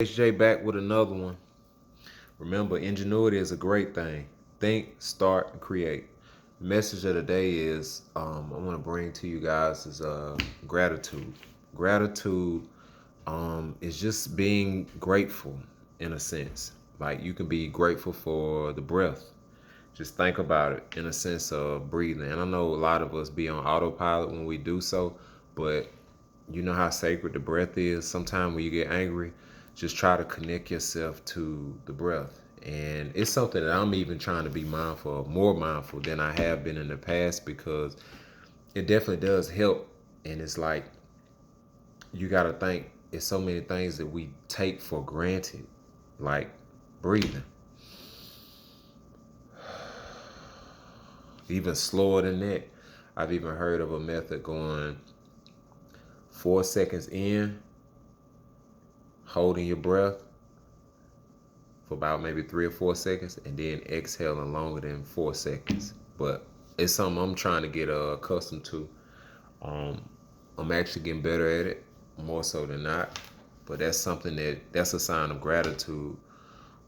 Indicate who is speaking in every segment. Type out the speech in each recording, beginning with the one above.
Speaker 1: HJ back with another one. Remember, ingenuity is a great thing. Think, start, and create. The message of the day is I want to bring to you guys is gratitude. Gratitude is just being grateful in a sense. Like you can be grateful for the breath. Just think about it in a sense of breathing. And I know a lot of us be on autopilot when we do so, but you know how sacred the breath is. Sometimes when you get angry, just try to connect yourself to the breath. And it's something that I'm even trying to be mindful of, more mindful than I have been in the past because it definitely does help. And it's like you got to think it's so many things that we take for granted, like breathing. Even slower than that, I've even heard of a method going 4 seconds in, holding your breath for about maybe 3 or 4 seconds, and then exhaling longer than 4 seconds. But it's something I'm trying to get accustomed to. Um, I'm actually getting better at it, more so than not. But that's something that's a sign of gratitude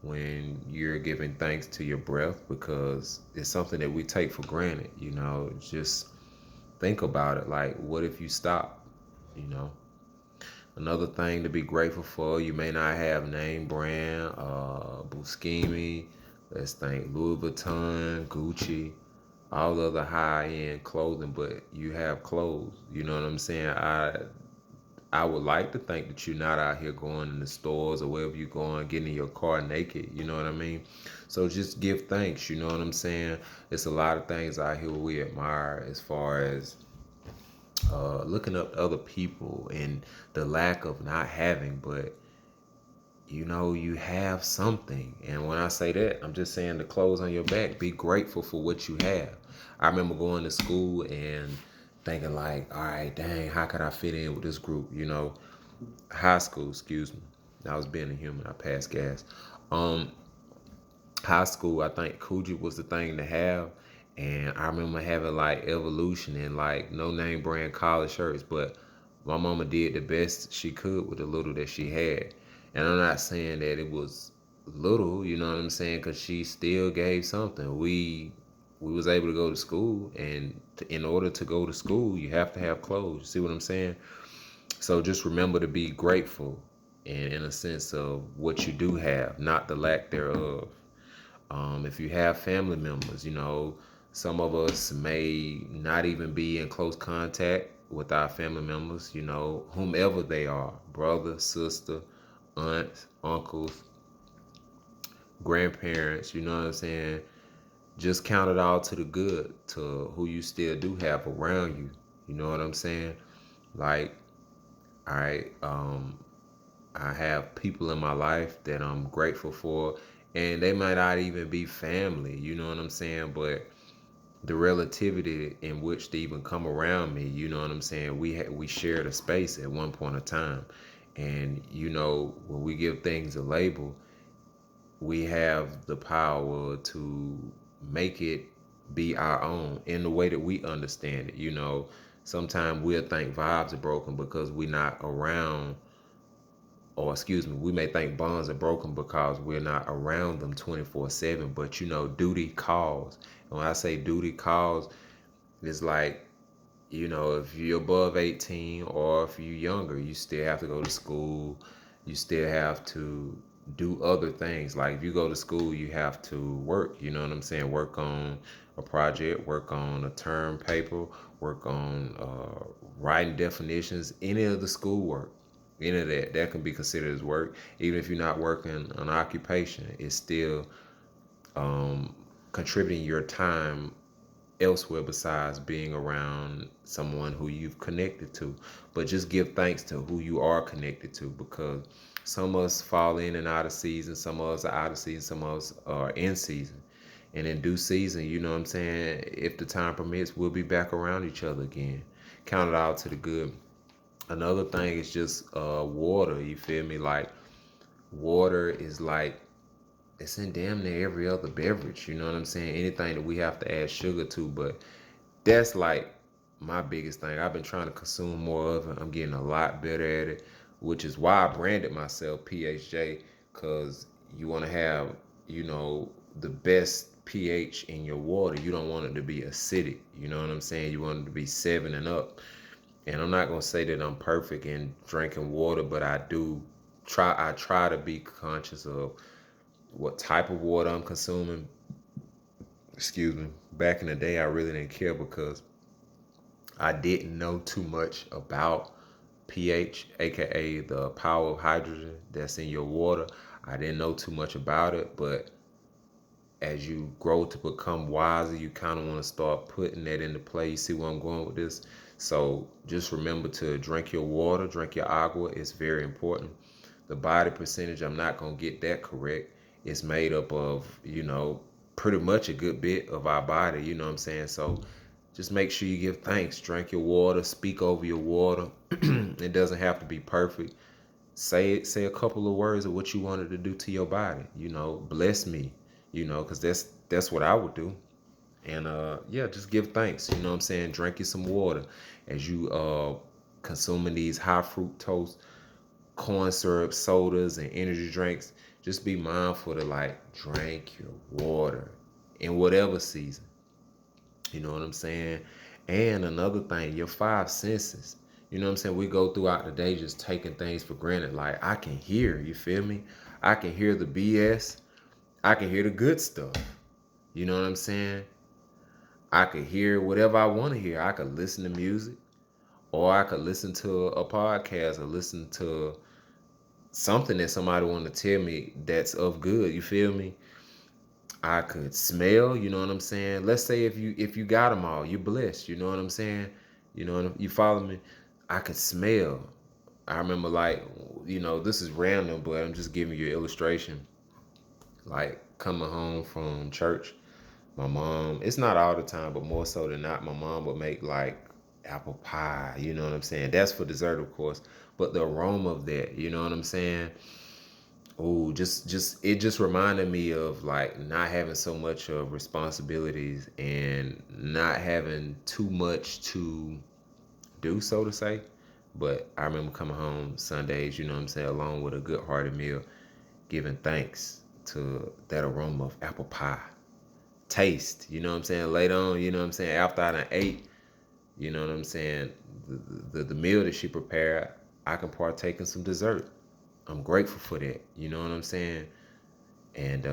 Speaker 1: when you're giving thanks to your breath because it's something that we take for granted. Just think about it. Like, what if you stop? You know, Another thing to be grateful for, you may not have name brand, Buscemi, let's think Louis Vuitton, Gucci, all the other high end clothing, but you have clothes. You know what I'm saying? I would like to think that you're not out here going in the stores or wherever you're going, getting in your car naked. You know what I mean? So just give thanks. You know what I'm saying? It's a lot of things out here we admire as far as looking up to other people and the lack of not having, but you have something. And when I say that, I'm just saying the clothes on your back. Be grateful for what you have. I remember going to school and thinking like, all right, dang, how could I fit in with this group? High school, excuse me. I was being a human. I passed gas. Um, High school, I think Coogee was the thing to have. And I remember having like Evolution and like no name brand collar shirts, but my mama did the best she could with the little that she had. And I'm not saying that it was little, you know what I'm saying, because she still gave something. We was able to go to school, and in order to go to school, you have to have clothes. You see what I'm saying? So just remember to be grateful in a sense of what you do have, not the lack thereof. If you have family members, some of us may not even be in close contact with our family members, whomever they are, brother, sister, aunts, uncles, grandparents, you know what I'm saying? Just count it all to the good, to who you still do have around you. You know what I'm saying? Like, all right, I have people in my life that I'm grateful for, and they might not even be family, you know what I'm saying? But the relativity in which they even come around me, you know what I'm saying? We shared a space at one point of time, and when we give things a label, we have the power to make it be our own in the way that we understand it. Sometimes we'll think vibes are broken because we're not around, or excuse me, we may think bonds are broken because we're not around them 24/7, but duty calls. And when I say duty calls, it's like, if you're above 18 or if you're younger, you still have to go to school. You still have to do other things. Like if you go to school, you have to work. You know what I'm saying? Work on a project, work on a term paper, work on writing definitions, any of the schoolwork. Any of that can be considered as work. Even if you're not working an occupation, it's still um, contributing your time elsewhere besides being around someone who you've connected to. But just give thanks to who you are connected to, because some of us fall in and out of season, some of us are out of season, some of us are in season. And in due season, you know what I'm saying, if the time permits, we'll be back around each other again. Count it all to the good. Another thing is just water, you feel me? Like water is like, it's in damn near every other beverage, you know what I'm saying? Anything that we have to add sugar to, but that's like my biggest thing. I've been trying to consume more of it. I'm getting a lot better at it. which is why I branded myself PHJ, because you want to have, you know, the best pH in your water. You don't want it to be acidic. You know what I'm saying? You want it to be 7 and up. And I'm not gonna say that I'm perfect in drinking water, but I try to be conscious of what type of water I'm consuming. Excuse me. Back in the day, I really didn't care because I didn't know too much about pH, aka the power of hydrogen that's in your water. I didn't know too much about it, but as you grow to become wiser, you kind of want to start putting that into play. You see where I'm going with this? So just remember to drink your water, drink your agua. It's very important. The body percentage, I'm not going to get that correct. It's made up of, you know, pretty much a good bit of our body. You know what I'm saying? So just make sure you give thanks. Drink your water. Speak over your water. It doesn't have to be perfect. Say a couple of words of what you wanted to do to your body. You know, bless me. You know, because that's what I would do. And yeah, just give thanks. You know what I'm saying? Drink you some water as you consuming these high fructose corn syrup sodas and energy drinks. Just be mindful to like drink your water in whatever season. You know what I'm saying? And another thing, your five senses. You know what I'm saying? We go throughout the day just taking things for granted. Like I can hear, you feel me? I can hear the BS. I can hear the good stuff. You know what I'm saying? I could hear whatever I want to hear. I could listen to music, or I could listen to a podcast, or listen to something that somebody want to tell me that's of good. You feel me? I could smell. You know what I'm saying? Let's say if you got them all, you're blessed. You know what I'm saying? You know, you follow me? I could smell. I remember like, you know, this is random, but I'm just giving you an illustration. Like coming home from church, my mom, it's not all the time, but more so than not, my mom would make like apple pie, you know what I'm saying? That's for dessert, of course. But the aroma of that, you know what I'm saying? Oh, just it just reminded me of like not having so much of responsibilities and not having too much to do, so to say. But I remember coming home Sundays, you know what I'm saying, along with a good hearted meal, giving thanks to that aroma of apple pie taste, you know what I'm saying? Later on, you know what I'm saying? After I done ate, you know what I'm saying? The meal that she prepared, I can partake in some dessert. I'm grateful for that, you know what I'm saying? And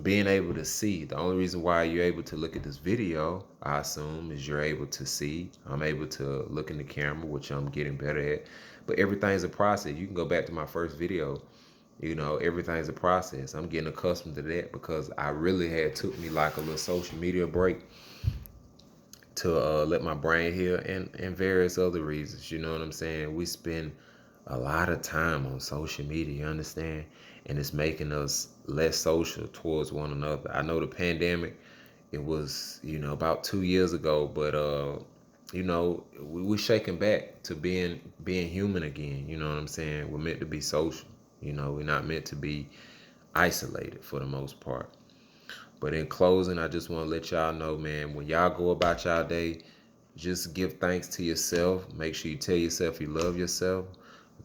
Speaker 1: being able to see, the only reason why you're able to look at this video, I assume, is you're able to see. I'm able to look in the camera, which I'm getting better at. But everything's a process. You can go back to my first video. You know, everything's a process. I'm getting accustomed to that because I really had took me like a little social media break to let my brain heal and various other reasons. You know what I'm saying? We spend a lot of time on social media, you understand? And it's making us less social towards one another. I know the pandemic, it was, you know, about 2 years ago, but you know, we're shaking back to being human again. You know what I'm saying? We're meant to be social. You know, we're not meant to be isolated for the most part. But in closing, I just want to let y'all know, man, when y'all go about y'all day, just give thanks to yourself. Make sure you tell yourself you love yourself.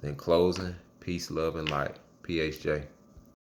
Speaker 1: In closing, peace, love, and light. PHJ.